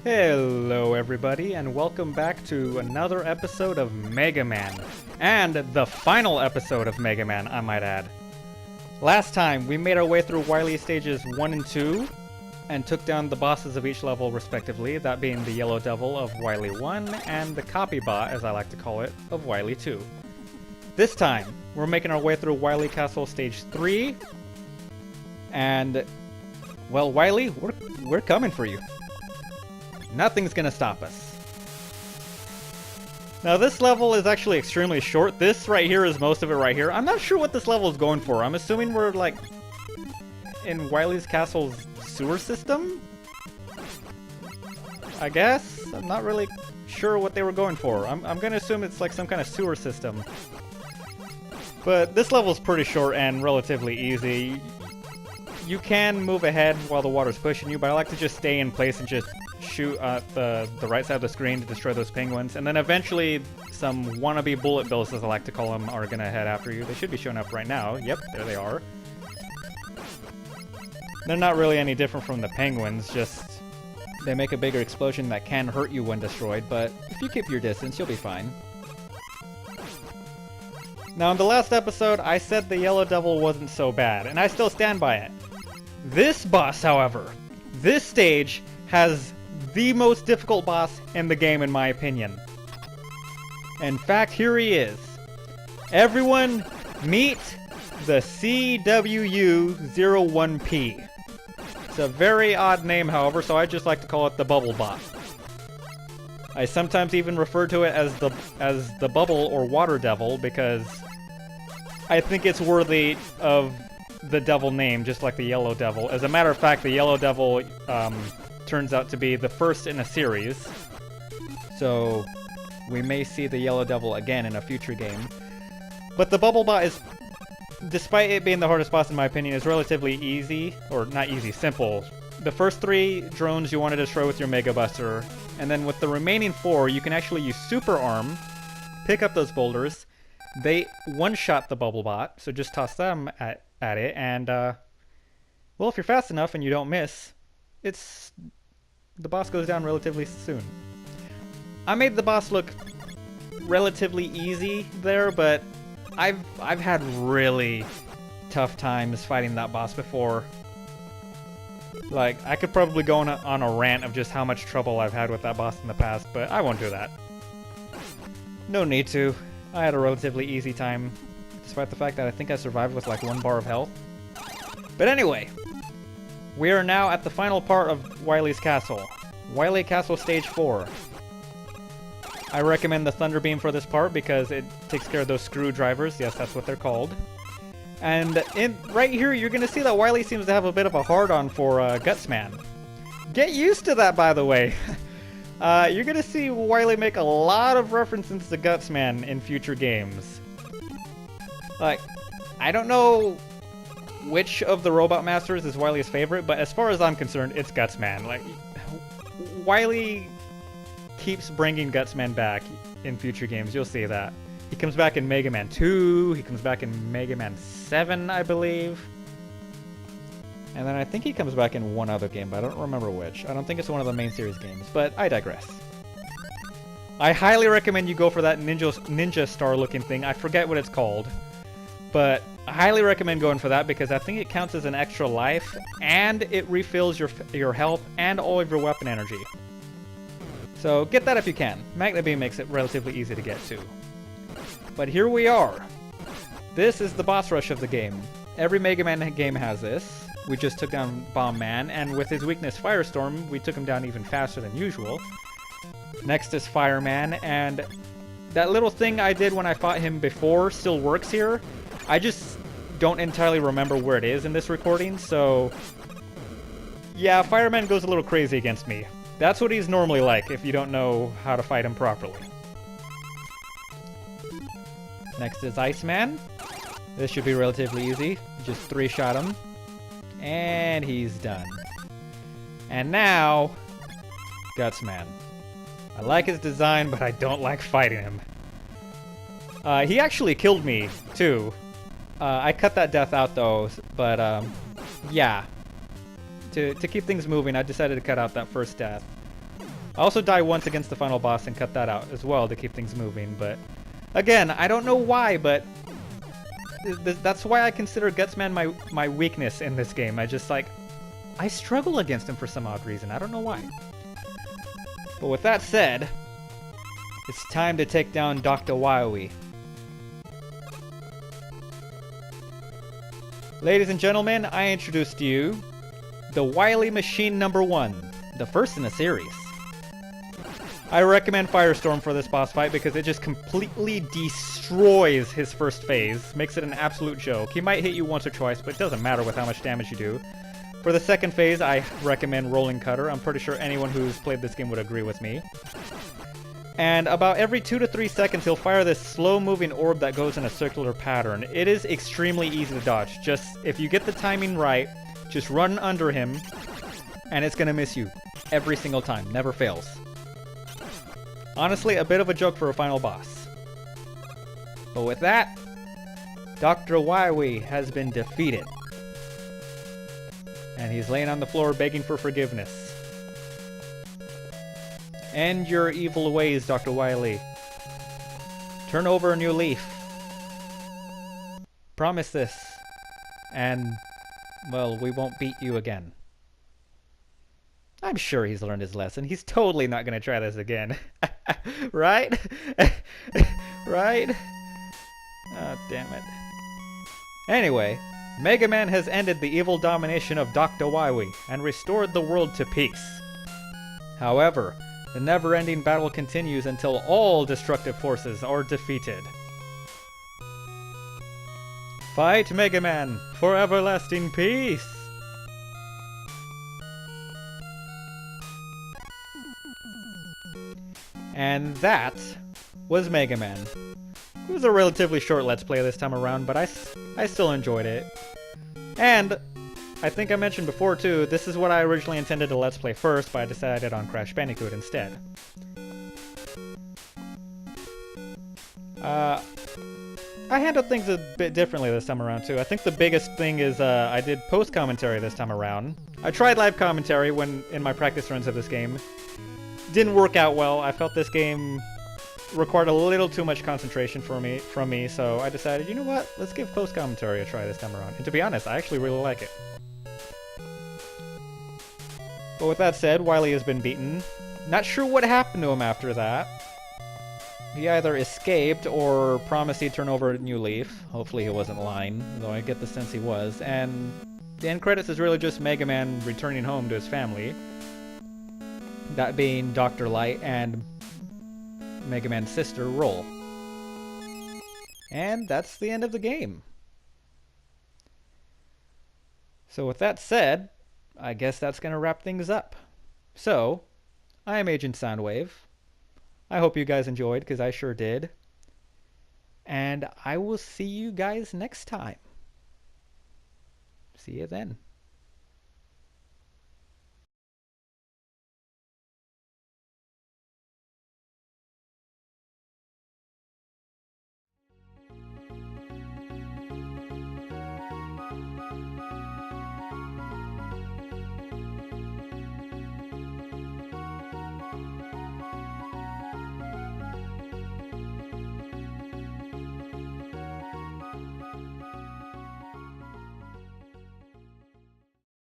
Hello everybody, and welcome back to another episode of Mega Man. And the final episode of Mega Man, I might add. Last time, we made our way through Wily stages 1 and 2, and took down the bosses of each level respectively, that being the Yellow Devil of Wily 1, and the Copy Bot, as I like to call it, of Wily 2. This time, we're making our way through Wiley Castle stage 3, and, well, Wily, we're coming for you. Nothing's gonna stop us. Now this level is actually extremely short. This right here is most of it right here. I'm not sure what this level is going for. I'm assuming we're like in Wiley's Castle's sewer system? I guess? I'm not really sure what they were going for. I'm gonna assume it's like some kind of sewer system. But this level's pretty short and relatively easy. You can move ahead while the water's pushing you, but I like to just stay in place and just shoot at the right side of the screen to destroy those penguins, and then eventually some wannabe bullet bills, as I like to call them, are gonna head after you. They should be showing up right now. Yep, there they are. They're not really any different from the penguins, just they make a bigger explosion that can hurt you when destroyed, but if you keep your distance, you'll be fine. Now, in the last episode, I said the Yellow Devil wasn't so bad, and I still stand by it. This boss, however, this stage has the most difficult boss in the game, in my opinion. In fact, here he is. Everyone, meet the CWU-01P. It's a very odd name, however, so I just like to call it the Bubble Bot. I sometimes even refer to it as the Bubble or Water Devil because I think it's worthy of the devil name, just like the Yellow Devil. As a matter of fact, the Yellow Devil turns out to be the first in a series, so we may see the Yellow Devil again in a future game. But the Bubble Bot is, despite it being the hardest boss in my opinion, is relatively easy, or not easy, simple. The first 3 drones you want to destroy with your Mega Buster, and then with the remaining 4 you can actually use Super Arm, pick up those boulders, they one-shot the Bubble Bot, so just toss them at it, and well, if you're fast enough and you don't miss, the boss goes down relatively soon. I made the boss look relatively easy there, but I've had really tough times fighting that boss before. Like, I could probably go on a rant of just how much trouble I've had with that boss in the past, but I won't do that. No need to. I had a relatively easy time, despite the fact that I think I survived with like 1 bar of health. But anyway, we are now at the final part of Wiley's Castle. Wiley Castle Stage 4. I recommend the Thunder Beam for this part because it takes care of those screwdrivers. Yes, that's what they're called. And right here, you're going to see that Wily seems to have a bit of a hard-on for Gutsman. Get used to that, by the way. You're going to see Wily make a lot of references to Gutsman in future games. Like, I don't know which of the Robot Masters is Wily's favorite, but as far as I'm concerned, it's Gutsman. Like, Wily keeps bringing Gutsman back in future games. You'll see that. He comes back in Mega Man 2, he comes back in Mega Man 7, I believe. And then I think he comes back in one other game, but I don't remember which. I don't think it's one of the main series games, but I digress. I highly recommend you go for that ninja star looking thing. I forget what it's called. But I highly recommend going for that because I think it counts as an extra life, and it refills your health and all of your weapon energy. So get that if you can. Magna Beam makes it relatively easy to get to. But here we are. This is the boss rush of the game. Every Mega Man game has this. We just took down Bomb Man, and with his weakness Firestorm, we took him down even faster than usual. Next is Fireman, and that little thing I did when I fought him before still works here. I just don't entirely remember where it is in this recording, so yeah, Fireman goes a little crazy against me. That's what he's normally like if you don't know how to fight him properly. Next is Iceman. This should be relatively easy. Just 3-shot him. And he's done. And now, Gutsman. I like his design, but I don't like fighting him. He actually killed me, too. I cut that death out, though, but, yeah. To keep things moving, I decided to cut out that first death. I also die once against the final boss and cut that out as well to keep things moving, but again, I don't know why, but that's why I consider Gutsman my weakness in this game. I struggle against him for some odd reason. I don't know why. But with that said, it's time to take down Dr. Wiley. Ladies and gentlemen, I introduce to you the Wiley Machine #1, the first in the series. I recommend Firestorm for this boss fight because it just completely destroys his first phase, makes it an absolute joke. He might hit you once or twice, but it doesn't matter with how much damage you do. For the second phase, I recommend Rolling Cutter. I'm pretty sure anyone who's played this game would agree with me. And about every 2 to 3 seconds, he'll fire this slow-moving orb that goes in a circular pattern. It is extremely easy to dodge. Just, if you get the timing right, just run under him, and it's gonna miss you every single time. Never fails. Honestly, a bit of a joke for a final boss. But with that, Dr. Wiley has been defeated. And he's laying on the floor begging for forgiveness. End your evil ways, Dr. Wiley. Turn over a new leaf. Promise this. And, well, we won't beat you again. I'm sure he's learned his lesson. He's totally not going to try this again. Right? Right? Oh, damn it. Anyway, Mega Man has ended the evil domination of Dr. Wiley and restored the world to peace. However, the never-ending battle continues until all destructive forces are defeated. Fight Mega Man for everlasting peace! And that was Mega Man. It was a relatively short Let's Play this time around, but I still enjoyed it. And I think I mentioned before too, this is what I originally intended to Let's Play first, but I decided on Crash Bandicoot instead. I handled things a bit differently this time around too. I think the biggest thing is I did post-commentary this time around. I tried live commentary in my practice runs of this game. Didn't work out well. I felt this game required a little too much concentration from me, so I decided, you know what, let's give post-commentary a try this time around. And to be honest, I actually really like it. But with that said, Wiley has been beaten. Not sure what happened to him after that. He either escaped or promised he'd turn over a new leaf. Hopefully he wasn't lying, though I get the sense he was. And the end credits is really just Mega Man returning home to his family. That being Dr. Light and Mega Man's sister, Roll. And that's the end of the game. So with that said, I guess that's going to wrap things up. So, I am AgentSoundWave. I hope you guys enjoyed, because I sure did. And I will see you guys next time. See you then.